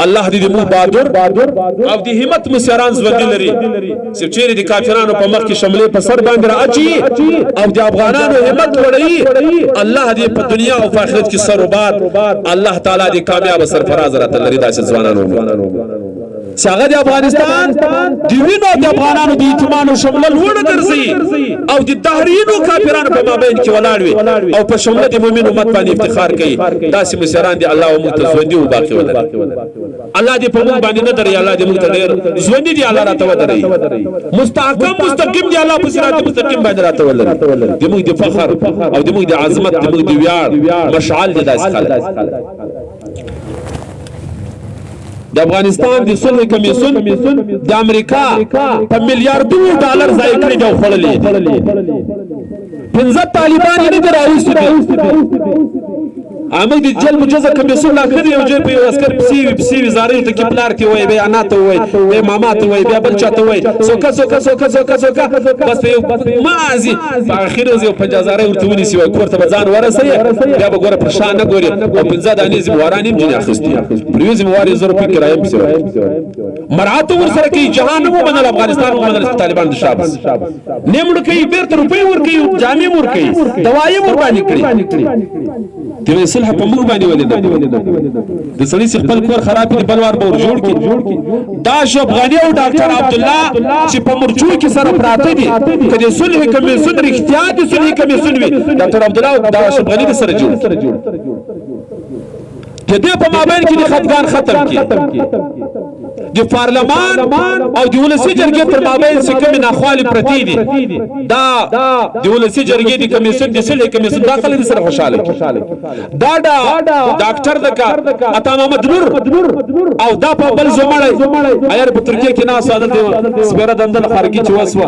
الله دې مو بادر او د همت مسیران ژوندي لري چې چیرې د کافرانو په مخ کې شملې په سر باندې راچی او د افغانانو همت وړي الله دې په دنیا او په آخرت کې سروبات الله تعالی دې کامیاب سرفراز راته لري داسې ځوانانو څنګه د افغانستان د وینو د افغانانو د ایتمانو شمول وړ ګرځي او د دهرینو کافرانو په مابین کې ولاړ وي او په شمول د مؤمن امت باندې افتخار کوي داسې مسیران دي الله او متزودي او باقي ولري الله دې په موږ باندې نه دري الله دې موږ ته ډېر ژوندۍ دي الله راته ودري مستحکم مستقیم دي الله په صراط مستقیم باندې راته ولري دې موږ د فخر او دې موږ د عظمت دې موږ د ویاړ مشعل دي داسې خلک د افغانستان د صلح کمیسیون د امریکا په میلیارډونو ډالر ضایع کړي دي او خوړلي 15 طالبان یې نه راوستي عامل دي جل مجزا کمیسیون لا کړی او جې په عسكر پسی وزارت ته کې پلار ته وای بیانات وای به ماما ته وای بیا بل چاته وای سوکا بس ما ازي په اخر یو 50000 ورته ونیسی وای کوړه ځان ورسې بیا به ګوره پرشان نه ګوري او 15 دانې زموارانیم جن اخستي پریوز مواري زره په کرایه پسی مرعات ورسره کې جهان مو بدل افغانستان مو بدل طالبان د شابس نیمړ کې بیرته روپې ور کې جامع ور کې دوايي ور باندې کړی ته صلح په موږ باندې ولې د سړي خپل کور خراب دي بلوار به جوړ کی دا افغاني او ډاکټر عبد الله چې په مرجو کې سره پراته دي کله صلح کمیسیون اختیار دي صلح کمیسیون وي ډاکټر عبد الله دا افغاني سره جوړ دې په مابین کې خفګان ختم کی د پارلمان او د ولسی جرګې تر مابین څخه کوم ناخوالي پرتی دي دا د ولسی جرګې د کمیسیون د صلح کمیسیون داخله سره خوشاله دا ډاکټر دکا عطا محمد نور او دا په بل زمړی ایر په ترکیه کې ناس عادت دی سپیره دندل خارجي چوسوا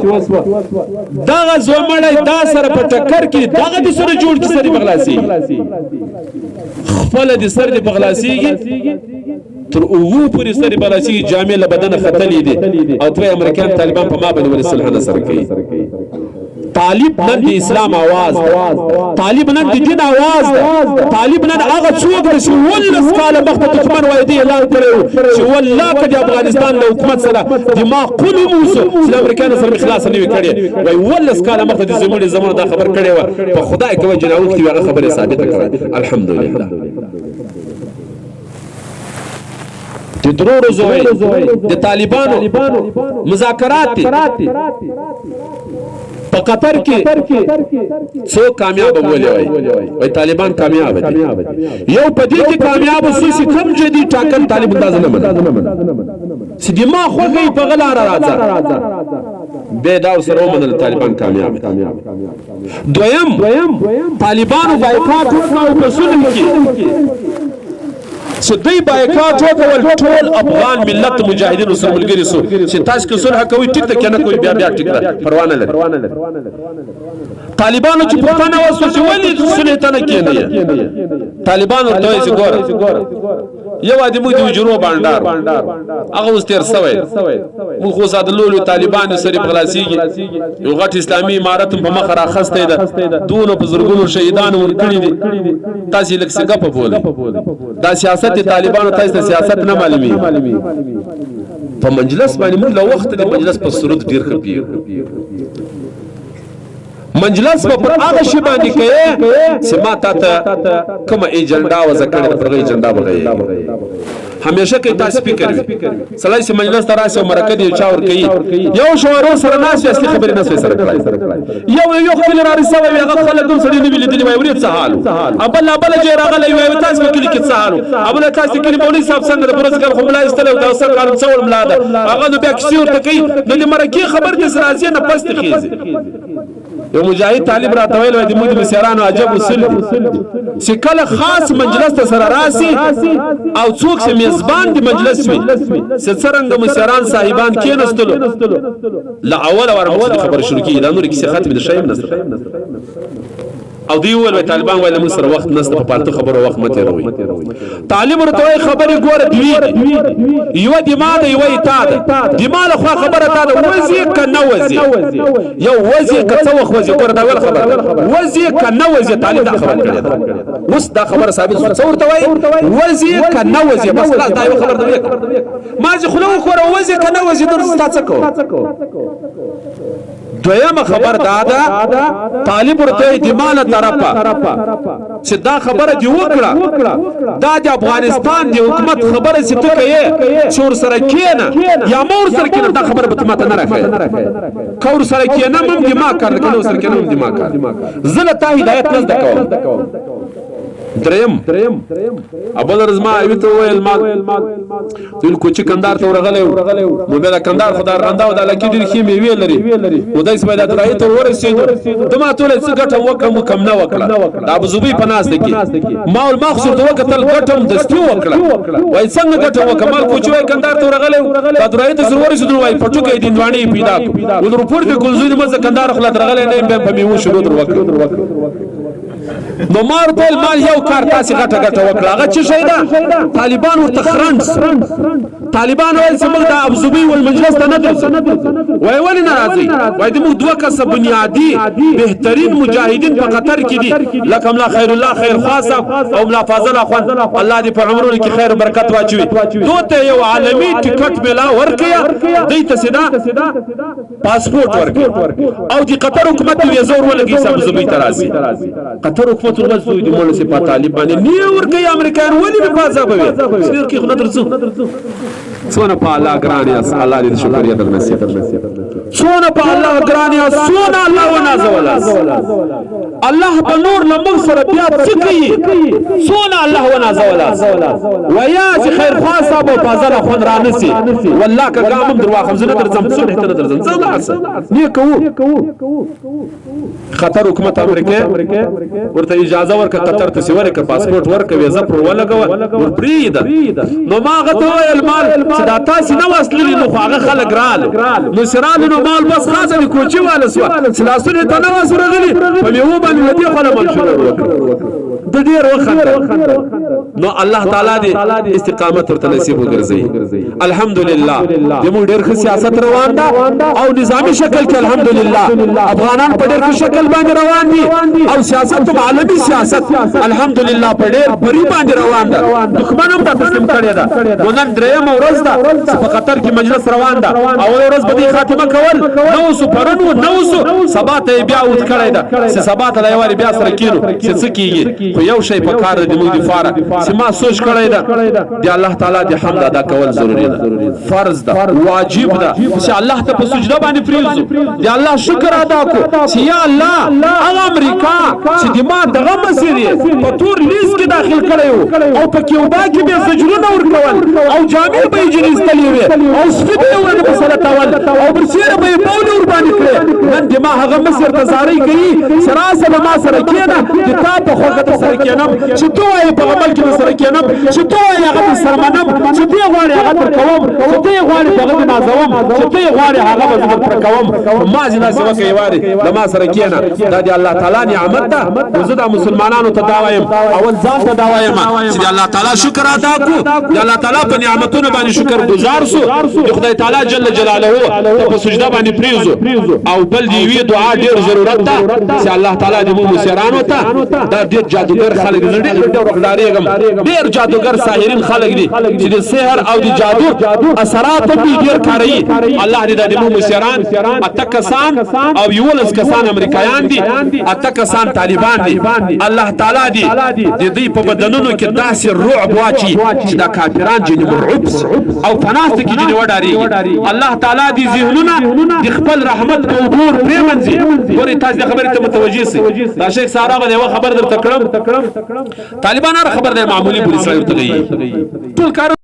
دا زمړی دا سره په ټکر کې دغه د سره جوړ کی سره بغلاسي خپل د سر د بغلاسيږي تر اوو پوری سره بغلاسي جامع له بدن خطلې دي او ته امریکایان طالبان په ما باندې ورسل نه سره کوي طالب نن د اسلام आवाज طالب نن د دین आवाज طالب نن هغه څوک چې ولس کاله مخته دښمن وایي اعلان کړو چې والله کدي افغانستان له حکومت سره دماغ کولو موسو چې امریکایان سره خلاص نه وکړي وای ولس کاله مخته د زموږ دا خبر کړي و په خدای کوي جناوت کې هغه خبره ثابته کړه الحمدلله د درو زوی د طالبانو مذاکرات په قطر کې څو کامیاب بوله وای طالبان کامیاب دي یو په دې کې کامیاب سوسی کم جدي ټاکل طالب انداز نه منه سدي ما خوږی په غلار راځه به دا سره ومنل طالبان کامیاب دویم طالبانو بایکاټ وکړو په سولم کې سدی بایکاټ وکول ټول افغان ملت مجاهدین سره ملګری سو چې تاسو کې صلح کوي ټیک ته کنه کوي بیا ټیک ده پروا نه لري طالبانو چې پښتانه وسو چې ولې صلح ته نه کېنه طالبانو دوی چې ګور یو ادي موږ د وجرو باندې هغه اوس تیر سوی موږ خو زاد لولو طالبان سره بغلاسيږي یو غټ اسلامي امارت په مخ راخسته ده دونو بزرګونو شهیدان ورکړي دي تاسو لکه څنګه په بوله دا سیاست طالبانو تاسو سیاست نه معلومي په مجلس باندې موږ له وخت د مجلس په سرود ډیر خپي مجلس په هغه شی باندې کوي چې ما ته کومه ایجنډا وځکړه پر ایجنډا بغي همیشه کې تاسو فکر وي سلای سي مجلس تراسه مرکه دی چاور کوي یو شوارو سره ناس اصلي خبرې نه سره کړای یو خپل را رسوي هغه خلک دوم سړي نه ویل دي وای ورته سهال ابل جې راغلی وای تاسو کې کې سهال ابل تاسو کې مولوی صاحب څنګه د پرزګر خو ملای استلو دا سر کارم څول ملاده هغه نو بیا کسي ورته کوي د مرکه خبر دي سرازي نه پست خيزي یو مجاهد طالب را تویل وای د موږ مسیرانو عجب وسل چې کله خاص مجلس ته سره راسي او څوک چې میزبان د مجلس وي څرنګه مسیران صاحبان کېنستلو لا اول ور خبر شروع کی دا نور کیسه ختم د شایم نصر او دی ول طالبان وایي موږ سره وخت نشته په پالتو خبرو وخت مته روي طالب ورته وایي خبرې ګوره دوی یو دماغ یو ایتاد دماغ خو خبره تا ده وځي کنه وځي یو وځي که څه وخت وځي ګوره دا ول خبره وځي کنه وځي طالب دا خبره کړې ده اوس دا خبره ثابت څه ورته وایي وځي کنه وځي بس دا یو خبره ده ما ځي خلو خو وځي کنه وځي درسته څه کو دویمه خبر دادا طالب ورته دیماله طرفه چې دا خبره دی وکړه دا د افغانستان دی حکومت خبره چې ته کوي شور سره کېنه یا مور سره کېنه دا خبره به ته نه راخې کور سره کېنه مم دماغ کار کنه سره کېنه مم دماغ کار زله ته هدایت نه زده کوم دریم ابو رزما ایته ویل ما تل کوچ کندار ته ورغلې نو به دا کندار خدای رنده د لکې ډیر خې میوه لري نو دای سپه د رايته ورسېد ته ما ټول څه ګټه وکم کم نه وکړه دا ابو زبی پناس دکی ما المقصود وکتل ګټم دستي وکړه وای څنګه ګټه وکمل کوچ وای کندار ته ورغلې د رايته سره ورسېد وای پټو کې دینوانی پیدا ول رپورټ کې ګلزوی مزه کندار خلک رغلې نه په میوه شروع وکړه نو مار ټول مال یو کار تاسو غټه وکړه هغه څه شي دا طالبان ورته خرنس طالبان وایي چې موږ د ابوظبي والمجلس ته نه درځو وای ولې ناراضي وای د موږ دوه کس بنیادی بهترین مجاهدین په قطر کې دي لکه ملا خیر الله خیر خاصه او ملا فاضل اخوان الله دې په عمرونو کې خیر او برکت واچوي دوته یو عالمي ټیکټ ملا ورکیا دوی ته سیدا پاسپورت ورکیا او د قطر حکومت یې زور ولګي چې ابوظبي ترازي قطر حکومت ورسوي د مولا سي په طالبان نه ورکي امریکایان ولې په فازه بوي سیر کې خو نه درځو سونه په الله ګرانیاس الله دې شکریا در نصیب سونه په الله ګرانیاس سونه الله ونازولا الله په نور لمغ سره بیا څکي سونه الله ونازولا ويا چې خیر خاصه ابو فاضل خون رانسي والله که ګامم دروا خمسه درځم څه ته درځم څه نه کوو خطر حکومت امریکا ورته اجازه ورکړه قطر ته سیوره ک پاسپورت ورکړه ویزه پر ولګو ور پرید نو ما غته المال چې دا تاسو نو اصلي نو هغه خلک رال نو سرال نو مال بس خاصه کوچی والا سو سلاسونه ته نو سرغلي په یو باندې دې خلا منشور وکړه د ډیر وخت نو الله تعالی دې استقامت ورته نصیب وګرځي الحمدلله دې موږ ډیر ښه سیاست روان ده او نظامی شکل کې الحمدلله افغانان په ډیر ښه شکل باندې روان دي او سیاست عالمي سیاست الحمدلله په ډیر بری باندې روان ده دښمن هم تسلیم کړی ده ونن دریم ورځ ده په قطر کې مجلس روان ده او ورځ به خاتمه کول نو سو پرنو نو سو سبا ته بیا وځ کړی ده چې سبا ته یواري بیا سره کینو چې څه کیږي خو یو شی په کار دی موږ دفاع چې ما سوچ کړی ده دی الله تعالی دې حمد ادا کول ضروری ده فرض ده واجب ده چې الله ته په سجده باندې پریوزو دی الله شکر ادا کو چې یا الله هغه امریکا چې دما دغه مسیری په تور لیست کې داخل کړو او په کیوبا کې به سجدونه ورکول او جامع به اجازه استلې او سپیډ ورته په سره تاول او برسیره به بول ور باندې کړ نن دما هغه مسیر ته زاري کوي سراسره ما سره کېنه د تا په خوګه سره کېنم چې دوی په عمل کې سره کېنم چې دوی هغه سره منم چې دوی غواړي هغه تر کوم چې دوی غواړي هغه نازوم چې دوی غواړي هغه تر کوم ما جنا سره کوي واري د ما سره کېنه دا دی الله تعالی نعمت ده زه د مسلمانانو ته داوایم اول ځان ته داوایم چې الله تعالی شکر ادا کو دی الله تعالی په نعمتونو باندې شکر گزار سو خدای تعالی جل جلاله په سجده باندې پریوزو او بل دی وی دعا ډیر ضرورت ده چې الله تعالی دې مو مسیرانو ته دا ډیر جادوګر خلک دي ډیر روغداريګم ډیر جادوګر ساحرین خلک دي چې د سحر او د جادو اثرات په ډیر کاری الله دې د مو مسیران اتکسان او یولس کسان امریکایان دي اتکسان طالبان دي الله تعالی دې د دې په بدنونو کې داسې رعب واچي چې دا کافران جن مرعوب او پناست کې جن وډاري الله تعالی دې ذهنونه د خپل رحمت په عبور پریمنځي ګوري تاسو د خبرې ته متوجي سي دا شیخ ساراغه یو خبر در تکړم طالبان خبر ده معمولی پولیس راځي ټول کار